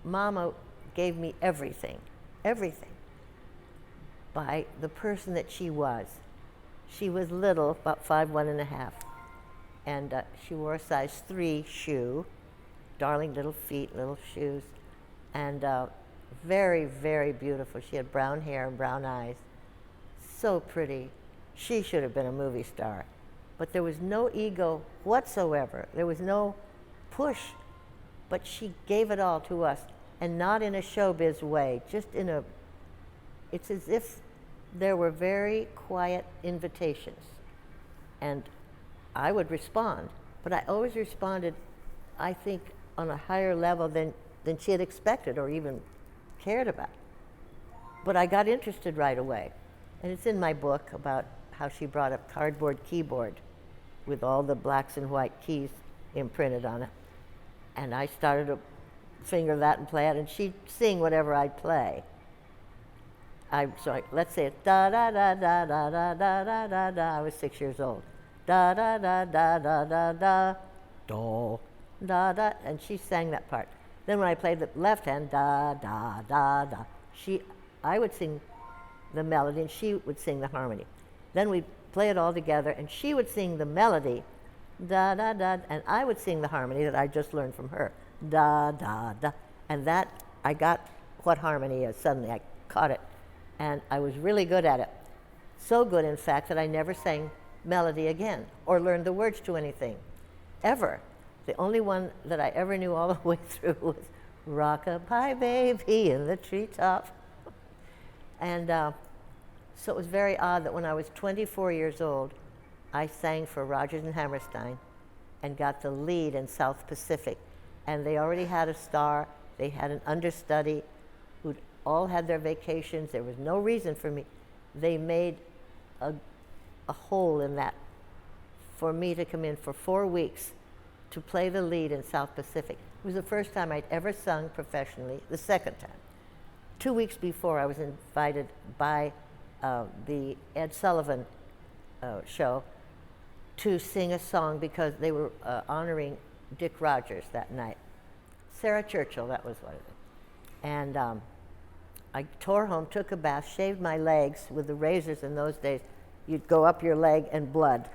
Mama gave me everything, everything, by the person that she was. She was little, about 5'1½", and she wore a size 3 shoe, darling little feet, little shoes, and very, very beautiful. She had brown hair and brown eyes, so pretty. She should have been a movie star, but there was no ego whatsoever. There was no push, but she gave it all to us, and not in a showbiz way, just in a, it's as if there were very quiet invitations, and I would respond, but I always responded, I think, on a higher level than she had expected or even cared about. But I got interested right away, and it's in my book about how she brought a cardboard keyboard with all the blacks and white keys imprinted on it, and I started to finger that and play it, and she'd sing whatever I'd play. Let's say it, da da da da da da da da da da. I was 6 years old. Da da da da da da da, do, da da, and she sang that part. Then when I played the left hand, da da da da, I would sing the melody and she would sing the harmony. Then we'd play it all together, and she would sing the melody, da da da, and I would sing the harmony that I just learned from her, da da da, and that I got what harmony is. Suddenly I caught it. And I was really good at it. So good, in fact, that I never sang melody again or learned the words to anything, ever. The only one that I ever knew all the way through was Rock-a-Bye Baby in the Treetop. And so it was very odd that when I was 24 years old, I sang for Rodgers and Hammerstein and got the lead in South Pacific. And they already had a star. They had an understudy who'd all had their vacations. There was no reason for me. They made a hole in that for me to come in for 4 weeks to play the lead in South Pacific. It was the first time I'd ever sung professionally, the second time. 2 weeks before, I was invited by the Ed Sullivan show to sing a song because they were honoring Dick Rogers that night. Sarah Churchill, that was what it was. And I tore home, took a bath, shaved my legs with the razors. In those days, you'd go up your leg and blood.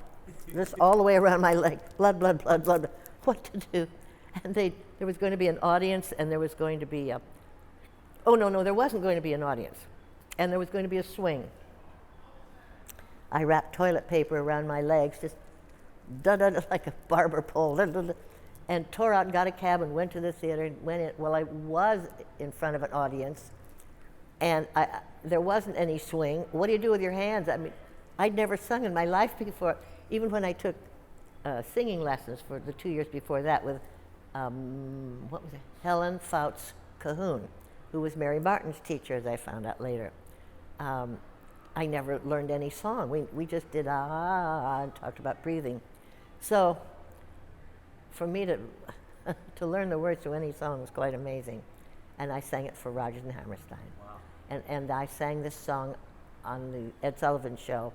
Just all the way around my leg, blood, blood, blood, blood. What to do? And there was going to be an audience, and there was going to be there wasn't going to be an audience. And there was going to be a swing. I wrapped toilet paper around my legs, just da-da-da, like a barber pole, da-da-da, and tore out and got a cab and went to the theater and went in. Well, I was in front of an audience, and there wasn't any swing. What do you do with your hands? I mean, I'd never sung in my life before, even when I took singing lessons for the 2 years before that with, Helen Fouts Cahoon, who was Mary Martin's teacher, as I found out later. I never learned any song. We just did and talked about breathing. So for me to learn the words to any song was quite amazing. And I sang it for Rodgers and Hammerstein. Wow. And I sang this song on the Ed Sullivan show,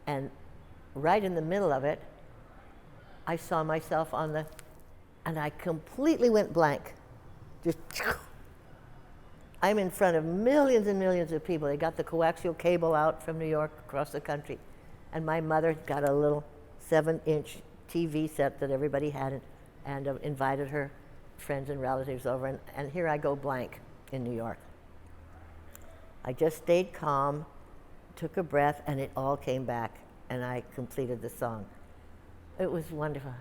and right in the middle of it, I saw myself and I completely went blank. Just, I'm in front of millions and millions of people. They got the coaxial cable out from New York across the country, and my mother got a little 7-inch TV set that everybody had, and invited her friends and relatives over, and here I go blank in New York. I just stayed calm, took a breath, and it all came back, and I completed the song. It was wonderful.